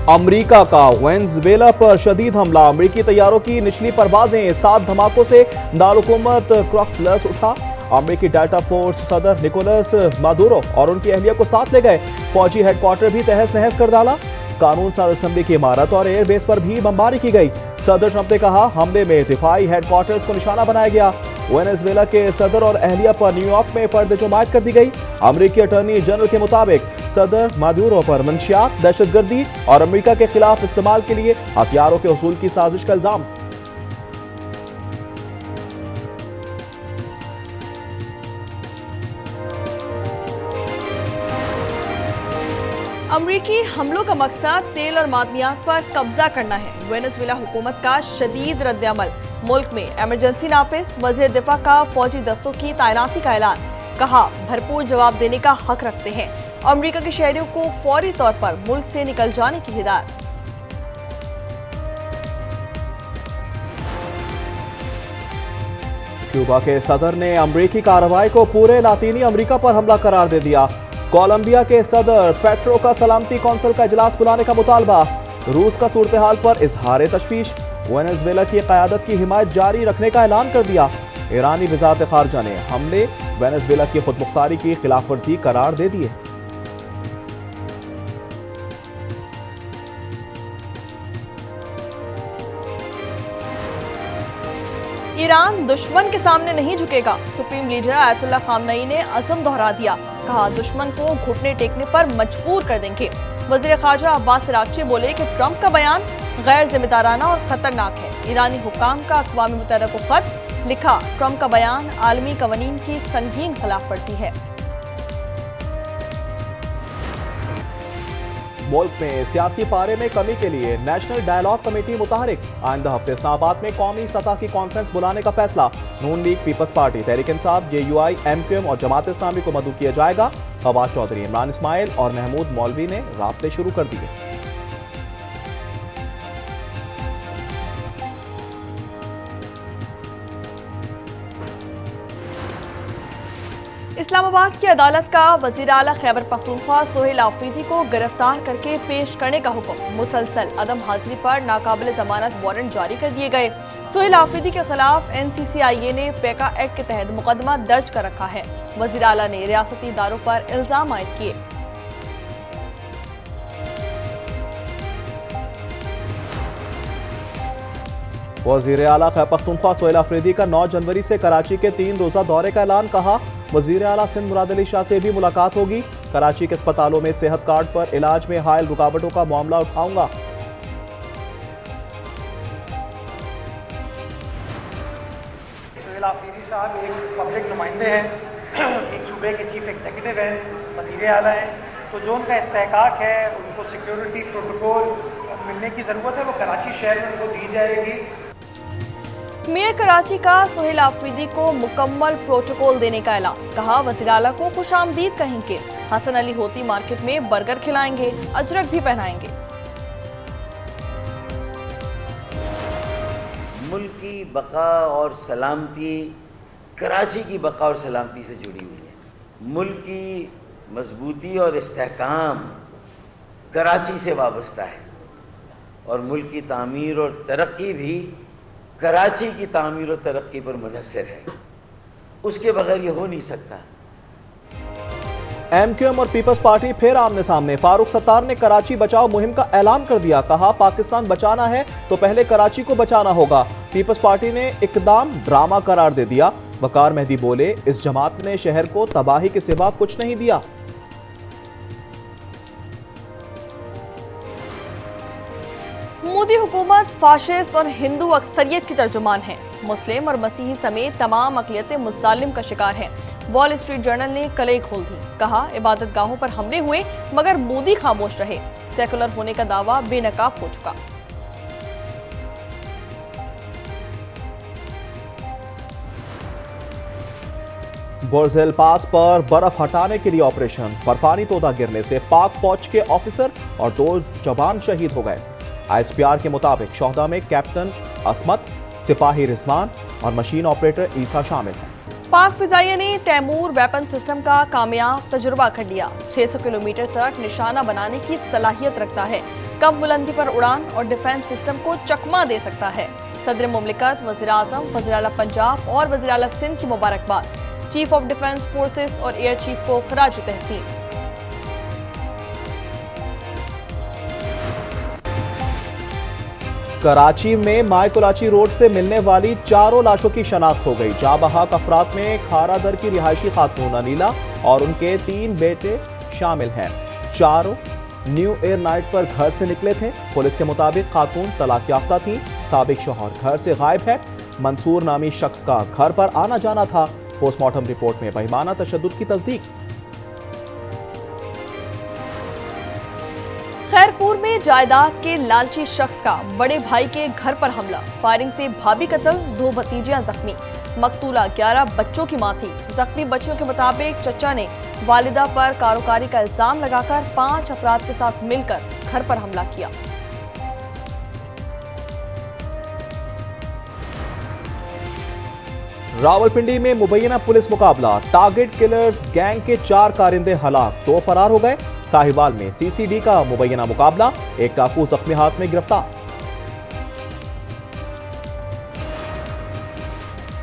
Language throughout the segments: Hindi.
अमेरिका का वेनेजुएला पर शदीद हमला। अमेरिकी तैयारों की निचली परवाजें, 7 धमाकों से दारुल-हुकूमत क्रॉक्सलर्स उठा। अमेरिकी डेल्टा फोर्स सदर निकोलस मादुरो और उनकी अहलिया को साथ ले गए। फौजी हेडक्वार्टर भी तहस नहस कर डाला। कानून साज असेंबली की इमारत और एयरबेस पर भी बमबारी की गई। सदर ट्रंप ने कहा, हमले में दिफाई हेडक्वार्टर्स को निशाना बनाया गया। वेनेजुएला के सदर और अहलिया पर न्यूयॉर्क में पर्दे-जुमायत कर दी गई। अमेरिकी अटॉर्नी जनरल के मुताबिक सदर मादुरो पर मंशियात, दहशतगर्दी और अमेरिका के खिलाफ इस्तेमाल के लिए हथियारों के उसूल की साजिश का इल्जाम। अमेरिकी हमलों का मकसद तेल और मादनियात पर कब्जा करना है। वेनेजुएला हुकूमत का शदीद रद्द-ए-अमल। मुल्क में इमरजेंसी नाफिज। वज़ीर दिफा का फौजी दस्तों की तैनाती का ऐलान। कहा, भरपूर जवाब देने का हक रखते हैं। अमेरिका के शहरियों को फौरी तौर पर मुल्क से निकल जाने की हिदायत। क्यूबा के सदर ने अमेरिकी कार्रवाई को पूरे लातीनी अमेरिका पर हमला करार दे दिया। कोलंबिया के सदर पेट्रो का सलामती कौंसिल का इजलास बुलाने का मुतालबा। रूस का सूरत हाल पर इजहार तशवीश। वेनेजुएला की क़यादत की हिमायत जारी रखने का ऐलान कर दिया। ईरानी वज़ारत ख़ारजा ने हमले वेनेजुएला की खुदमुख्तारी की खिलाफ वर्जी करार दे दिए। ईरान दुश्मन के सामने नहीं झुकेगा। सुप्रीम लीडर आयतुल्लाह खामनई ने अज़म दोहरा दिया। कहा, दुश्मन को घुटने टेकने पर मजबूर कर देंगे। वज़ीर ख़ारजा अब्बास अराग़ची बोले कि ट्रंप का बयान गैर जिम्मेदाराना और खतरनाक है। ईरानी हुक्काम का अक़वाम मुत्तहिदा को खत लिखा, ट्रंप का बयान आलमी कवानीन की संगीन खिलाफ वर्जी है। मुल्क में सियासी पारे में कमी के लिए नेशनल डायलॉग कमेटी मुतहरिक। आइंदा हफ्ते इस्लामाबाद में कौमी सतह की कॉन्फ्रेंस बुलाने का फैसला। नून league, peoples party, Tehreek Insaf, JUI, MQM और जमात इस्लामी को मदद किया जाएगा। फवाद चौधरी, इमरान इस्माइल और महमूद मौलवी ने राब्ते शुरू कर दिए। इस्लामाबाद की अदालत का वज़ीर आला खैबर पख्तूनख्वा सोहेल आफरीदी को गिरफ्तार करके पेश करने का हुक्म। मुसलसल अदम हाजिरी पर नाकाबिल जमानत वारंट जारी कर दिए गए। सोहेल आफरीदी के खिलाफ NCCIA ने पेका एक्ट के तहत मुकदमा दर्ज कर रखा है। वज़ीर आला ने रियासती इदारों पर इल्जाम आयद किए। वज़ीर आला खैबर पख्तूनख्वा सोहेल आफरीदी का 9 जनवरी से कराची के 3 रोज़ा दौरे का ऐलान। कहा, वज़ीर आला सिंध मुराद अली शाह से भी मुलाकात होगी। कराची के अस्पतालों में सेहत कार्ड पर इलाज में हायल रुकावटों का मामला उठाऊंगा। सोहेल आफरीदी साहब एक पब्लिक नुमाइंदे हैं, एक सूबे के चीफ एग्जीक्यूटिव हैं, वज़ीर आला हैं, तो जो उनका इस्तेहकाक है, उनको सिक्योरिटी प्रोटोकॉल मिलने की ज़रूरत है, वो कराची शहर में उनको दी जाएगी। मेयर कराची का सोहेल आफरीदी को मुकम्मल प्रोटोकॉल देने का ऐलान। कहा, वज़ीर आला को खुशामदीद कहेंगे। हसन अली होती मार्केट में बर्गर खिलाएंगे, अजरक भी पहनाएंगे। मुल्क की बका और सलामती कराची की बका और सलामती से जुड़ी हुई है। मुल्क की मजबूती और इस्तेहकाम कराची से वाबस्ता है और मुल्क की तामीर और तरक्की भी कराची की तामीर और तरक्की पर मुनहसर है। उसके बगैर ये हो नहीं सकता। MQM और पीपल्स पार्टी फिर आमने सामने। फारूक सत्तार ने कराची बचाओ मुहिम का ऐलान कर दिया। कहा, पाकिस्तान बचाना है तो पहले कराची को बचाना होगा। पीपल्स पार्टी ने इकदाम ड्रामा करार दे दिया। वकार मेहदी बोले, इस जमात ने शहर को तबाही के सिवा कुछ नहीं दिया। मोदी हुकूमत फाशिस्ट और हिंदू अक्सरियत की तर्जुमान है। मुस्लिम और मसीही समेत तमाम अक़लियतें मुज़ालिम का शिकार हैं। वॉल स्ट्रीट जर्नल ने कलई खोल दी। कहा, इबादत गाहों पर हमले हुए मगर मोदी खामोश रहे। सेकुलर होने का दावा बेनकाब हो चुका। बोरजेल पास पर बर्फ हटाने के लिए ऑपरेशन। बर्फानी तोदा गिरने से पाक फौज के ऑफिसर और 2 जवान शहीद हो गए। ISPR के मुताबिक शोहदा में कैप्टन असमत, सिपाही रिजवान और मशीन ऑपरेटर ईसा शामिल हैं। पाक फिजाइया ने तैमूर वेपन सिस्टम का कामयाब तजुर्बा कर लिया। 600 किलोमीटर तक निशाना बनाने की सलाहियत रखता है। कम बुलंदी पर उड़ान और डिफेंस सिस्टम को चकमा दे सकता है। सदर मुमलिकत, वज़ीर आज़म, वज़ीर आला पंजाब और वज़ीर आला सिंध की मुबारकबाद। चीफ ऑफ डिफेंस फोर्सेस और एयर चीफ को खराज तहसीन। कराची में माय कुलाची रोड से मिलने वाली 4 लाशों की शनाख्त हो गई। जाबहक अफराद में खारादर की रिहायशी खातून अनीला और उनके 3 बेटे शामिल हैं। चारों न्यू ईयर नाइट पर घर से निकले थे। पुलिस के मुताबिक खातून तलाक याफ्ता थी। साबिक शौहर घर से गायब है। मंसूर नामी शख्स का घर पर आना जाना था। पोस्टमार्टम रिपोर्ट में बहिमाना तशद्दुद की तस्दीक। खैरपुर में जायदाद के लालची शख्स का बड़े भाई के घर पर हमला। फायरिंग से भाभी कत्ल, 2 भतीजियां जख्मी। मकतूला 11 बच्चों की मां थी। जख्मी बच्चियों के मुताबिक चचा ने वालिदा पर कारोकारी का इल्जाम लगाकर 5 अफराद के साथ मिलकर घर पर हमला किया। रावलपिंडी में मुबैना पुलिस मुकाबला। टारगेट किलर्स गैंग के 4 कारिंदे हलाक, 2 फरार हो गए। साहिवाल में सीसीडी का मुबैना मुकाबला। एक डाकू जख्मी हाथ में गिरफ्तार।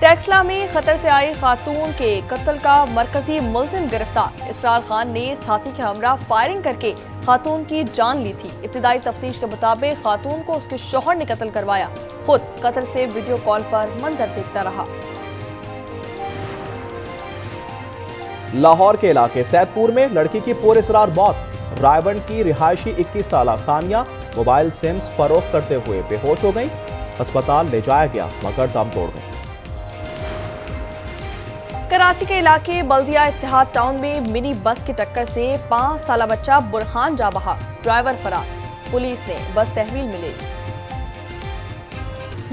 टेक्सला में खतर से आई खातून के कत्ल का मरकजी मुलजिम गिरफ्तार। इसरार खान ने साथी के हमरा फायरिंग करके खातून की जान ली थी। इब्तिदाई तफ्तीश के मुताबिक खातून को उसके शौहर ने कत्ल करवाया। खुद कतर से वीडियो कॉल पर मंजर देखता रहा। लाहौर के इलाके सैदपुर में लड़की की पुरअसरार मौत। रायबंड की रिहायशी 21 साला सानिया मोबाइल सिम्स फरोख्त करते हुए बेहोश हो गई। अस्पताल ले जाया गया मगर दम तोड़ गई। कराची के इलाके बल्दिया इत्तेहाद टाउन में मिनी बस की टक्कर से 5 साला बच्चा बुरहान जा बहा, ड्राइवर फरार। पुलिस ने बस तहवील में ले ली।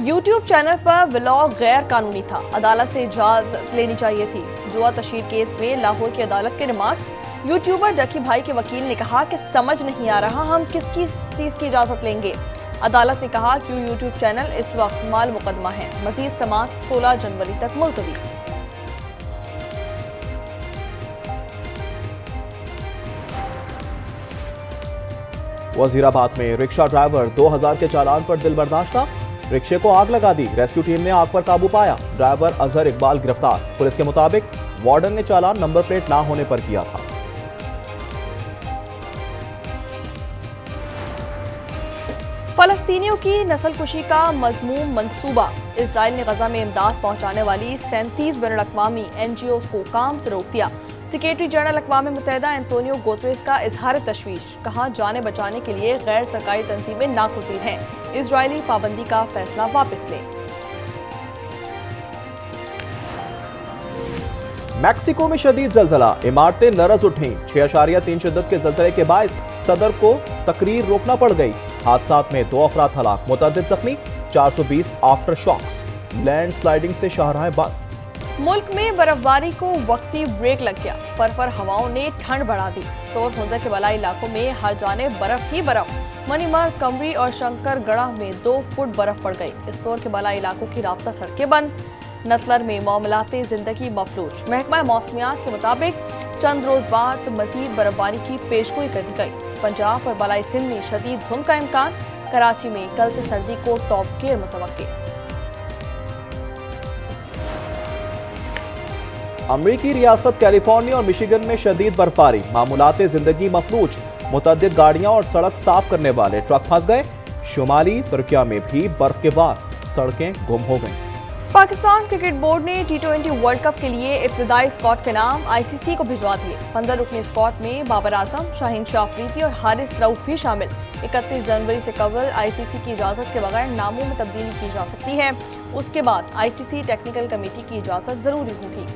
यूट्यूब चैनल पर व्लॉग गैर कानूनी था। अदालत से इजाजत लेनी चाहिए थी। जुआ तशहीर केस में लाहौर की अदालत के रिमार्क्स। यूट्यूबर डकी भाई के वकील ने कहा कि समझ नहीं आ रहा हम किसकी चीज की इजाजत लेंगे। अदालत ने कहा कि यूट्यूब चैनल इस वक्त माल मुकदमा है। मजीद समाअत 16 जनवरी तक मुलतवी। वजीराबाद में रिक्शा ड्राइवर 2000 के चालान पर दिल बर्दाश्ता। रिक्शे को आग लगा दी। रेस्क्यू टीम ने आग पर काबू पाया। ड्राइवर अजहर इकबाल गिरफ्तार। पुलिस के मुताबिक वार्डन ने चालान नंबर प्लेट ना होने पर किया था। फलस्तीनियों की नस्लकुशी का मजमूम मंसूबा। इसराइल ने गजा में इमदाद पहुंचाने वाली 37 बैनुल-अक़वामी NGOs को काम से रोक दिया। सेक्रेटरी जनरल अक़वाम मुत्तहिदा एंटोनियो गुतरेस का इजहार तशवीश। कहा जाने बचाने के लिए गैर सरकारी तंजीमें नागुज़ीर हैं। इजरायली पाबंदी का फैसला वापस ले। मैक्सिको में शदीद जलजला। इमारतें लरज उठी। 6.3 शिद्दत के जलजले के बायस सदर को तकरीर रोकना पड़ गई। हादसात में 2 अफराद हलाक, मुतअद्दिद जख्मी। 420 आफ्टर शॉक्स। लैंड स्लाइडिंग से शाहराहें बंद। मुल्क में बर्फबारी को वक्ती ब्रेक लग गया। फरफर हवाओं ने ठंड बढ़ा दी। तोर भुंजा के बलाई इलाकों में हर जाने बर्फ ही बर्फ। मनीमर, कमरी और शंकरगढ़ में 2 फुट बर्फ पड़ गई। इस तोर के बलाई इलाकों की राब्ता सड़कें बंद। नतलर में मामलाते जिंदगी मफलूज। महकमा मौसमियात के मुताबिक चंद रोज बाद मजीद बर्फबारी की पेशगोई कर दी गई। पंजाब और बलाई सिंध में शदीद धुंध का इम्कान। कराची में कल से सर्दी को टॉप गियर मुतवक्के। अमरीकी रियासत कैलिफोर्निया और मिशिगन में शदीद बर्फबारी। मामूलाते जिंदगी मफलूज। मुतअद्दिद गाड़ियां और सड़क साफ करने वाले ट्रक फंस गए। शुमाली तुर्किया में भी बर्फ के बाद सड़कें गुम हो गईं। पाकिस्तान क्रिकेट बोर्ड ने T20 वर्ल्ड कप के लिए इब्तिदाई स्क्वाड के नाम ICC को भिजवा दिए। 15 रुकनी स्क्वाड में बाबर आजम, शाहीन शाह अफरीदी और हारिस रऊफ भी शामिल। 31 जनवरी से कबल ICC की इजाजत के बगैर नामों में तब्दीली की जा सकती है। उसके बाद ICC टेक्निकल कमेटी की इजाजत जरूरी होगी।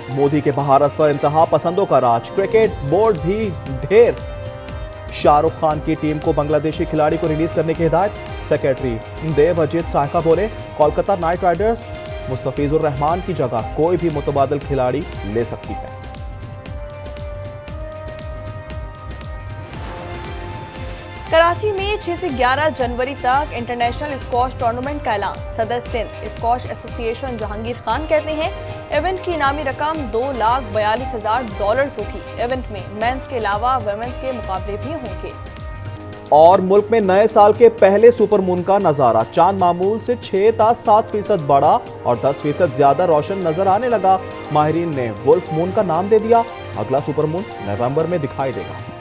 मोदी के भारत पर इंतहा पसंदों का राज। क्रिकेट बोर्ड भी ढेर। शाहरुख खान की टीम को बांग्लादेशी खिलाड़ी को रिलीज करने की हिदायत। सेक्रेटरी देव अजीत साहका बोले, कोलकाता नाइट राइडर्स मुस्तफिजुर रहमान की जगह कोई भी मुतबादिल खिलाड़ी ले सकती है। कराची में 6 से 11 जनवरी तक इंटरनेशनल स्क्वॉश टूर्नामेंट का ऐलान। सदर सिंध स्क्वॉश एसोसिएशन जहांगीर खान कहते हैं इवेंट की इनामी रकम $2,42,000 होगी। इवेंट में मेंस के अलावा वुमेन्स के मुकाबले भी होंगे। और मुल्क में नए साल के पहले सुपरमून का नजारा। चांद मामूल से 6 था 7% बड़ा और 10% ज्यादा रोशन नजर आने लगा। माहिरीन ने वुल्फ मून का नाम दे दिया। अगला सुपरमून नवंबर में दिखाई देगा।